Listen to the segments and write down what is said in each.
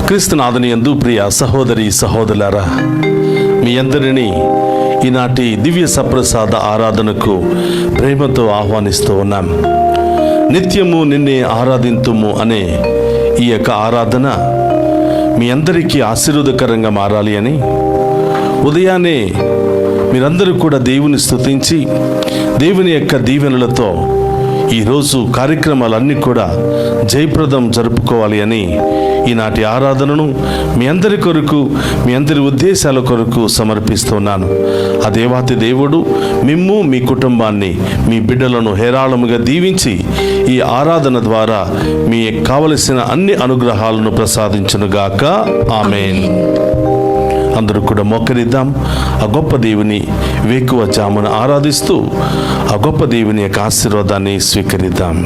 క్రీస్తునాథుని యందు ప్రియ సహోదరి సహోదరులారా, మీ అందరినీ ఈనాటి దివ్య సప్రసాద ఆరాధనకు ప్రేమతో ఆహ్వానిస్తూ ఉన్నాం. నిత్యము నిన్నే ఆరాధింతుము అనే ఈ యొక్క ఆరాధన మీ అందరికీ ఆశీర్వాదకరంగా మారాలి అని ఉదయాన్నే మీరందరూ కూడా దేవుని స్తుతించి దేవుని యొక్క దీవెనలతో ఈరోజు కార్యక్రమాలన్నీ కూడా జయప్రదం జరుపుకోవాలి అని ఈనాటి ఆరాధనను మీ అందరి కొరకు, మీ అందరి ఉద్దేశాల కొరకు సమర్పిస్తున్నాను. ఆ దేవాతి దేవుడు మిమ్ము, మీ కుటుంబాన్ని, మీ బిడ్డలను హేరాళముగా దీవించి ఈ ఆరాధన ద్వారా మీ కావలసిన అన్ని అనుగ్రహాలను ప్రసాదించునుగాక. ఆమేన్. అందరూ కూడా మోకరిద్దాం. ఆ గొప్ప దేవుని వేకువ జామున ఆరాధిస్తూ ఆ గొప్ప దేవుని యొక్క ఆశీర్వాదాన్ని స్వీకరిద్దాం.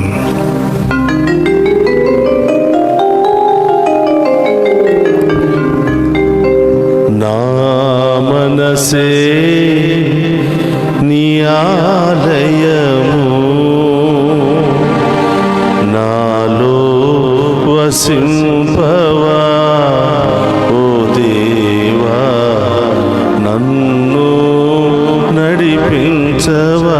నా మనసే నీ ఆలయము, నాలో వసింపవా ఓ దేవా, నన్ను నడిపించవా.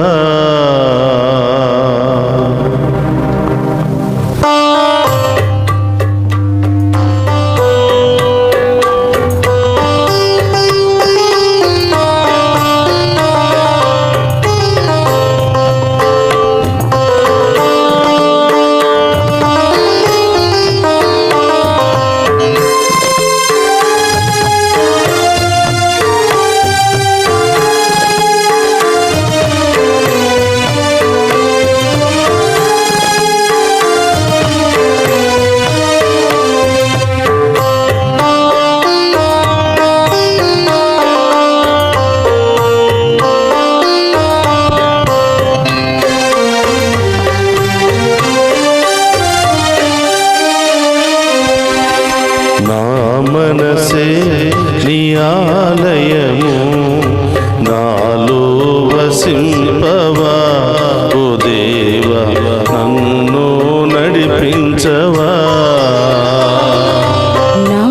మనసే నీ ఆలయము, నాలో వసింపవా ఓ దేవా, నన్ను నడిపించవా. నా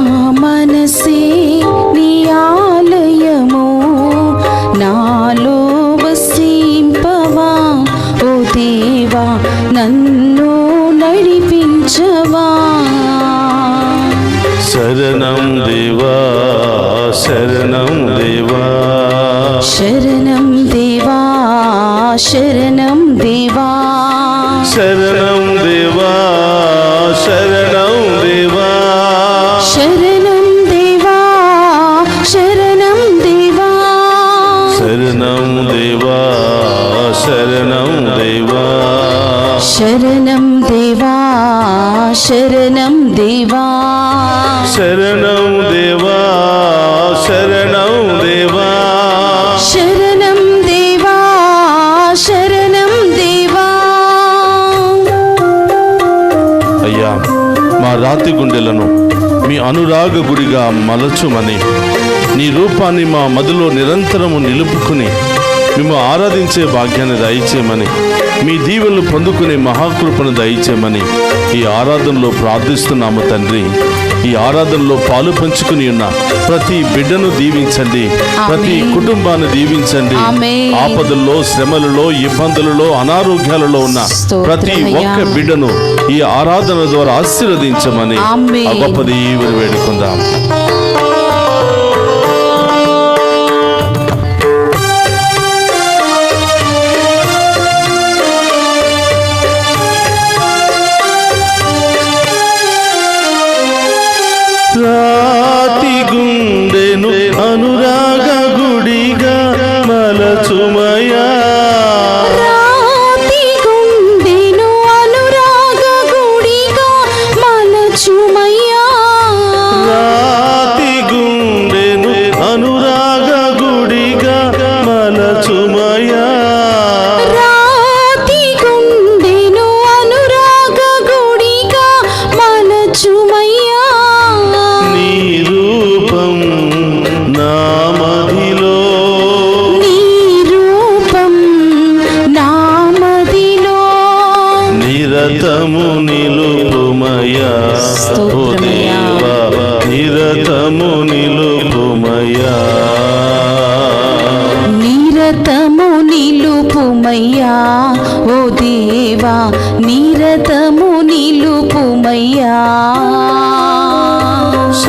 మనసే నీ ఆలయము, నాలో వసింపవా ఓ దేవా, నన్ను నడిపించవా. శరణం దేవా, శరణం దేవా, శరణం దేవా, శరణం దేవా, శరణం దేవా, శరణం దేవా, శరణం దేవా, శరణం దేవా, శరణం దేవా, శరణం దేవా, శరణం దేవా, శరణం దేవా, శరణం దేవా, శరణం దేవా, శరణం దేవా, శరణం దేవా. అయ్యా, మా రాతి గుండెలను మీ అనురాగ గుడిగా మలచుమని, నీ రూపాన్ని మా మదిలో నిరంతరము నిలుపుకుని మేము ఆరాధించే భాగ్యాన్ని దయచేయమని, మీ దీవెనలు పొందుకునే మహాకృపను దయచేయమని ఈ ఆరాధనలో ప్రార్థిస్తున్నాము తండ్రి. ఈ ఆరాధనలో పాలు పంచుకుని ఉన్న ప్రతి బిడ్డను దీవించండి, ప్రతి కుటుంబాన్ని దీవించండి. ఆపదల్లో, శ్రమలలో, ఇబ్బందులలో, అనారోగ్యాలలో ఉన్న ప్రతి ఒక్క బిడ్డను ఈ ఆరాధన ద్వారా ఆశీర్వదించమని ఆ గొప్ప దీవెన వేడుకుందాం. రాతి గుండెను అనురాగ గుడిగా మలచుమయా, రాతి గుండెను అనురాగ గుడిగా మలచుమయ్యా, రాతి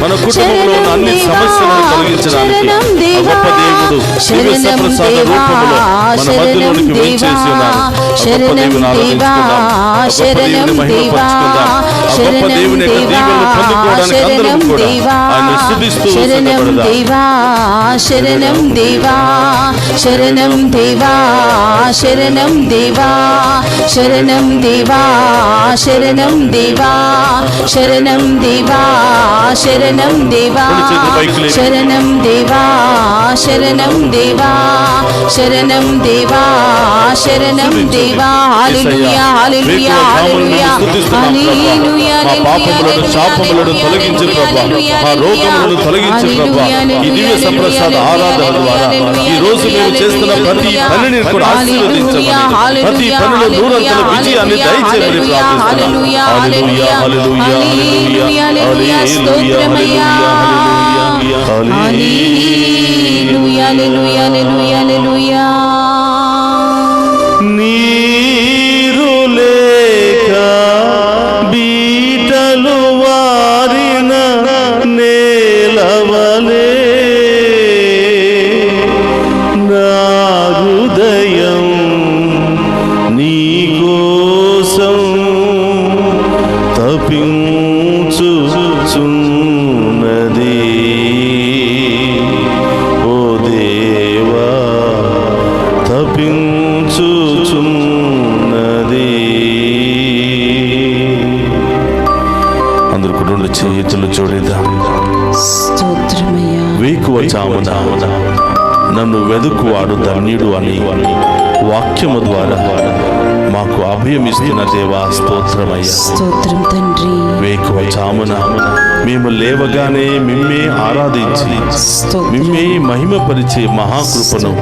మన కుటుంబంలో ఉన్న అన్ని సమస్యలను తొలగించడానికి ఆ గొప్ప దేవుడు దివ్య సప్రసాద రూపంలో మన మధ్యలోనికి వేంచేసి ఉన్నారు. ఆ గొప్ప దేవుని ఆరాధించుకుందాం, ఆ గొప్ప దేవుని మహిమపరుచుకుందాం. ఆ గొప్ప దేవుని యొక్క దీవెనలు పొందుకోవడానికి అందరం కూడా ఆయన స్తుతిస్తూ సిద్ధపడదాం. శరణం దేవా శరణం దేవా శరణం దేవా శరణం దేవా శరణం దేవా శరణం దేవా శరణం దేవా శరణం దేవా శరణం దేవా శరణం దేవా శరణం దేవా హల్లెలూయా హల్లెలూయా హల్లెలూయా హల్లెలూయా మా పాపములను శాపములను తొలగించు ప్రభువా, మా రోగములను తొలగించు ప్రభువా. ఈ దివ్య సప్రసాద ఆరాధన ద్వారా ఈ రోజు మేము చేస్తున్న ప్రతి పనిని కూడా ఆశీర్వదించమని, ప్రతి పనిలో నూరంతల విజయాన్ని దయచేయమని ప్రార్థిస్తున్నాం. హల్లెలూయా హల్లెలూయా హల్లెలూయా హల్లెలూయా హల్లెలూయా హల్లెలూయా హల్లెలూయా. నీరు లేక బీటలు వారిన నేలవలే నా హృదయం నీ కోసం తపించుచున్నది. ఓ దేవా తపించుచున్నది. అందరూ కూడా చేతులు జోడిద్దాం. స్తోత్రమయ్యా. వేకువ జామున నన్ను వెదుకువాడు ధన్యుడు అని వాక్యము ద్వారా మాకు అభయమిస్తున్న దేవా స్తోత్రమయ్యా. స్తోత్రం తండ్రి. వేకువ జామున మేము లేవగానే మిమ్మే ఆరాధించి మిమ్మే మహిమపరిచే మహాకృపను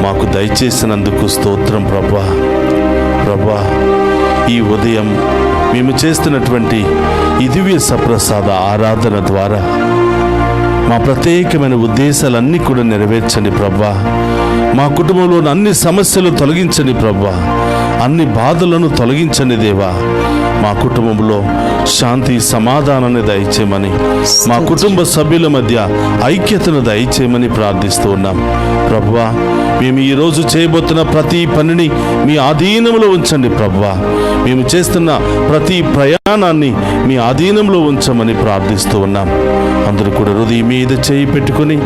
మాకు దయచేసినందుకు స్తోత్రం ప్రభా. ప్రభా, ఈ ఉదయం మేము చేస్తున్నటువంటి ఈ దివ్య సప్రసాద ఆరాధన ద్వారా మా ప్రత్యేకమైన ఉద్దేశాలన్నీ కూడా నెరవేర్చండి ప్రభా. మా కుటుంబంలోని అన్ని సమస్యలు తొలగించండి ప్రభా. అన్ని బాధలను తొలగించండి దేవా. మా కుటుంబంలో శాంతి సమాధానాన్ని దయచేయమని, మా కుటుంబ సభ్యుల మధ్య ఐక్యతను దయచేయమని ప్రార్థిస్తూ ఉన్నాం ప్రభువా. మేము ఈరోజు చేయబోతున్న ప్రతి పనిని మీ ఆధీనంలో ఉంచండి ప్రభువా. మేము చేస్తున్న ప్రతి ప్రయాణాన్ని మీ ఆధీనంలో ఉంచమని ప్రార్థిస్తూ ఉన్నాం. అందరూ కూడా హృదయం మీద చేయి పెట్టుకుని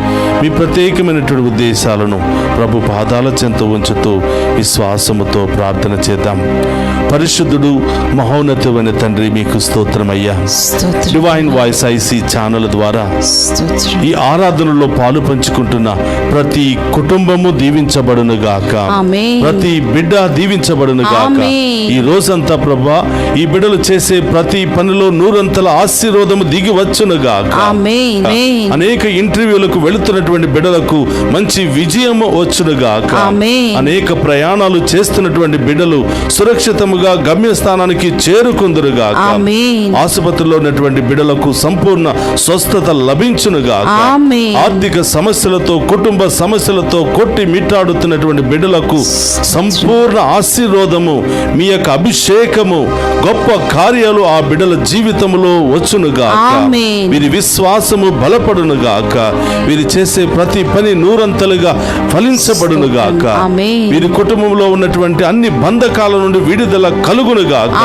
మీ ప్రత్యేకమైనటువంటి ఉద్దేశాలను ప్రభు పాదాల చెంత ఉంచుతూ విశ్వాసముతో ప్రార్థన చేద్దాం. పరిశుద్ధుడు మహోన్నతమైన తండ్రి, మీకు స్తోత్రమయ్యా. డివైన్ వాయిస్ ఐసీ ఛానల్ ద్వారా ఈ ఆరాధనలో పాలు పంచుకుంటున్న ప్రతి కుటుంబము దీవించబడును గాక. ప్రతి బిడ్డ దీవించబడును గాక. ఈ రోజంతా ప్రభా ఈ బిడ్డలు చేసే ప్రతి పనిలో నూరంతల ఆశీర్వాదము దిగి వచ్చును గాక. అనేక ఇంటర్వ్యూలకు వెళుతున్నటువంటి బిడ్డలకు మంచి విజయము వచ్చును గాక. అనేక ప్రయాణాలు చేస్తున్నటువంటి బిడ్డలు సురక్షితముగా గమ్యస్థానానికి చేరుకుందురు గాక. ఆసుపత్రిలో ఉన్నటువంటి బిడ్డలకు సంపూర్ణ స్వస్థత లభించును గాక. ఆర్థిక సమస్యలతో కుటుంబ సమస్యలతో కొట్టి మిట్టాడుతున్నటువంటి బిడ్డలకు సంపూర్ణ ఆశీర్వాదము, మీ యొక్క అభిషేకము, గొప్ప కార్యాలు ఆ బిడ్డల జీవితంలో వచ్చును గాక. వీరి విశ్వాసము బలపడును గాక. వీరు చేసే ప్రతి పని నూరంతలుగా ఫలించబడును గాక. వీరి కుటుంబంలో ఉన్నటువంటి అన్ని బంధకాల నుండి విడుదల కలుగును గాక.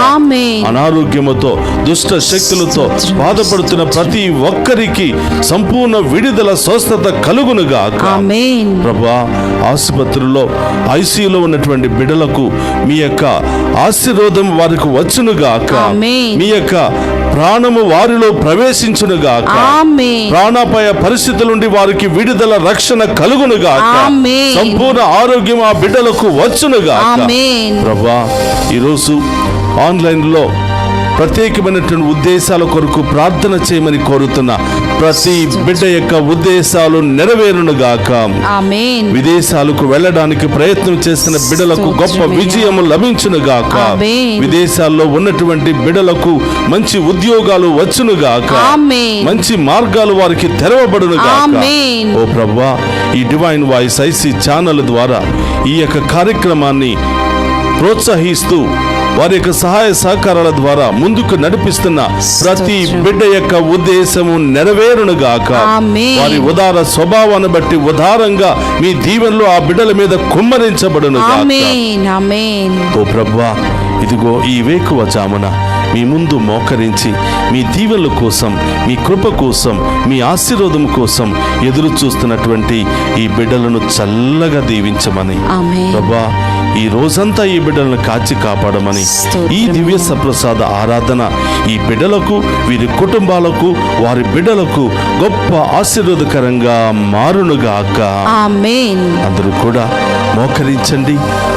అనారోగ్యముతో దుష్ట శక్తులతో బాధపడుతున్న ప్రతి ఒక్కరికి సంపూర్ణ విడుదల స్వస్థత కలుగును గాక. ప్రభా, ఆసుపత్రుల్లో ఐసీయూలో ఉన్నటువంటి బిడ్డలకు మీ యొక్క ఆశీర్వాదం వారికి వచ్చును గాక. మీ యొక్క ప్రాణము వారిలో ప్రవేశించును గాక. ప్రాణాపాయ పరిస్థితుల నుండి వారికి విడుదల రక్షణ కలుగును గాక. సంపూర్ణ ఆరోగ్యం ఆ బిడ్డలకు వచ్చును గాక. ప్రభా, ఈరోజు ఆన్లైన్లో ప్రత్యేకమైనటువంటి ఉద్దేశాల కొరకు ప్రార్థన చేయమని కోరుతున్న ప్రతి బిడ్డ యొక్క ఉద్దేశాలు నెరవేరును గాక. విదేశాలకు వెళ్ళడానికి ప్రయత్నం చేస్తున్న బిడ్డలకు గొప్ప విజయం లభించును గాక. విదేశాల్లో ఉన్నటువంటి బిడ్డలకు మంచి ఉద్యోగాలు వచ్చును గాక. మంచి మార్గాలు వారికి తెరవబడును గాక. ఓ ప్రభువా, ఈ డివైన్ వాయిస్ ఐసీ ఛానల్ ద్వారా ఈ యొక్క కార్యక్రమాన్ని ప్రోత్సహిస్తూ వారి యొక్క సహాయ సహకారాల ద్వారా ముందుకు నడిపిస్తున్న ప్రతి బిడ్డ యొక్క ఉద్దేశము నెరవేరునుగాక. ఆమేన్. వారి ఉదార స్వభావాన్ని బట్టి ఉదారంగా మీ దీవెనలు ఆ బిడ్డల మీద కుమ్మరించబడునుగాక. ఆమేన్ ఆమేన్. ఓ ప్రభువా, ఇదిగో ఈ వేకువ జామున మీ ముందు మోకరించి మీ దీవెనల కోసం, మీ కృప కోసం, మీ ఆశీర్వాదం కోసం ఎదురు చూస్తున్నటువంటి ఈ బిడ్డలను చల్లగా దీవించమని ఆమేన్. ప్రభువా, ఈ రోజంతా ఈ బిడ్డలను కాచి కాపాడమని, ఈ దివ్య సప్రసాద ఆరాధన ఈ బిడ్డలకు, వీరి కుటుంబాలకు, వారి బిడ్డలకు గొప్ప ఆశీర్వాదకరంగా మారునుగాక. ఆమేన్. అందరూ కూడా మోకరించండి.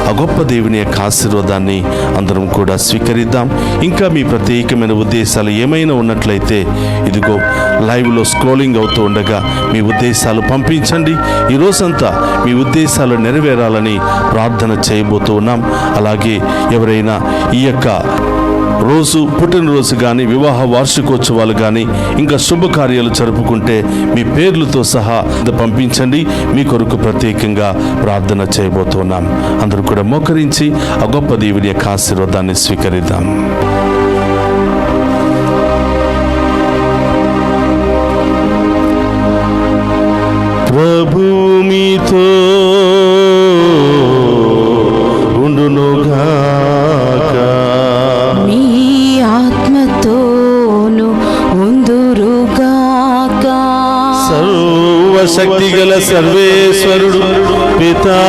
ఆ గొప్ప దేవుని యొక్క ఆశీర్వాదాన్ని అందరం కూడా స్వీకరిద్దాం. ఇంకా మీ ప్రత్యేకమైన ఉద్దేశాలు ఏమైనా ఉన్నట్లయితే ఇదిగో లైవ్లో స్క్రోలింగ్ అవుతూ ఉండగా మీ ఉద్దేశాలు పంపించండి. ఈ రోజంతా మీ ఉద్దేశాలు నెరవేరాలని ప్రార్థన చేయబోతూ ఉన్నాం. అలాగే ఎవరైనా ఈ యొక్క రోజు పుట్టినరోజు కానీ, వివాహ వార్షికోత్సవాలు కానీ, ఇంకా శుభకార్యాలు జరుపుకుంటే మీ పేర్లతో సహా పంపించండి. మీ కొరకు ప్రత్యేకంగా ప్రార్థన చేయబోతున్నాం. అందరూ కూడా మోకరించి ఆ గొప్ప దేవుని యొక్క ఆశీర్వాదాన్ని స్వీకరిద్దాం. ప్రభు మీతో ఉండునుగాక. మీ ఆత్మతోను ఉందురుగాక. సర్వశక్తి గల సర్వేశ్వరుడు పితా,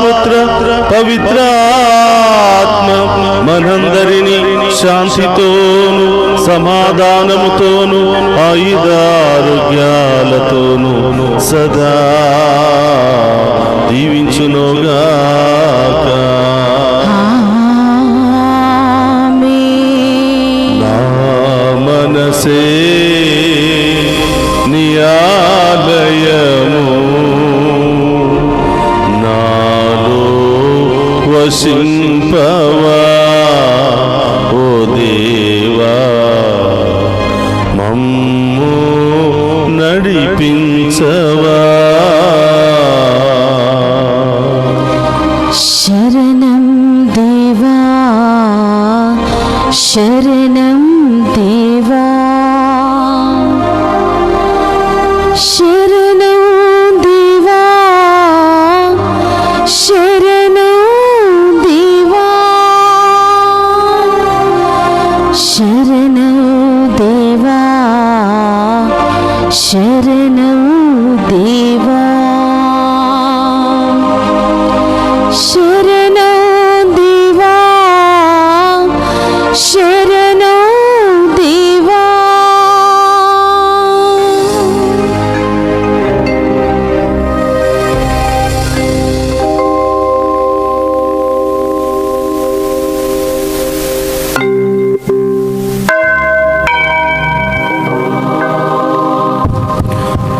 పుత్ర, పవిత్రాత్మ మనందరినీ శాంతితోను, సమాధానముతోను, ఆయుధారోగ్యాలతోను సదా దీవించునుగాక. ఆమేన్. నా మనసే నియాలయము, నాలో వసింపవా ఓ దేవా, మమ్ము నడిపించవా. శరణం దేవా, శరణం దేవా, శరణం దేవా, శరణం దేవా, శరణం దేవా, శరణం దేవా, శరణం దేవా, శరణం దేవా.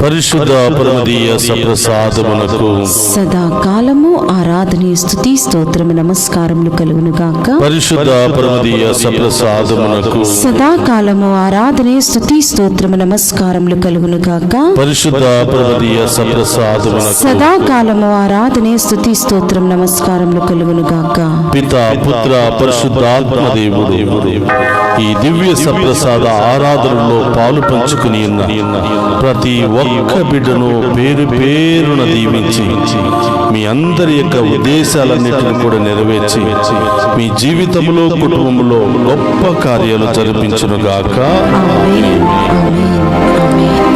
పరిశుద్ధ పరమదీయ సప్రసాదమునకు సదాకాలము ఆరాధన, స్తుతి, స్తోత్రము, నమస్కారములు కలుగునుగాక. పరిశుద్ధ పరమదీయ సప్రసాదమునకు సదాకాలము ఆరాధన, స్తుతి, స్తోత్రము, నమస్కారములు కలుగునుగాక. పరిశుద్ధ పరమదీయ సప్రసాదమునకు సదాకాలము ఆరాధన, స్తుతి, స్తోత్రం, నమస్కారములు కలుగునుగాక. పితా, పుత్ర, పరిశుద్ధాత్మ దేవుడు ఈ దివ్య సప్రసాద ఆరాధనలో పాలు పంచుకుని ఉన్న ప్రతి ఒక్క బిడ్డను పేరు పేరున దీవించి మీ అందరి యొక్క ఉద్దేశాలన్నిటిని కూడా నెరవేర్చి మీ జీవితంలో, కుటుంబంలో గొప్ప కార్యాలు జరిపించునుగాక. ఆమేన్, ఆమేన్, ఆమేన్.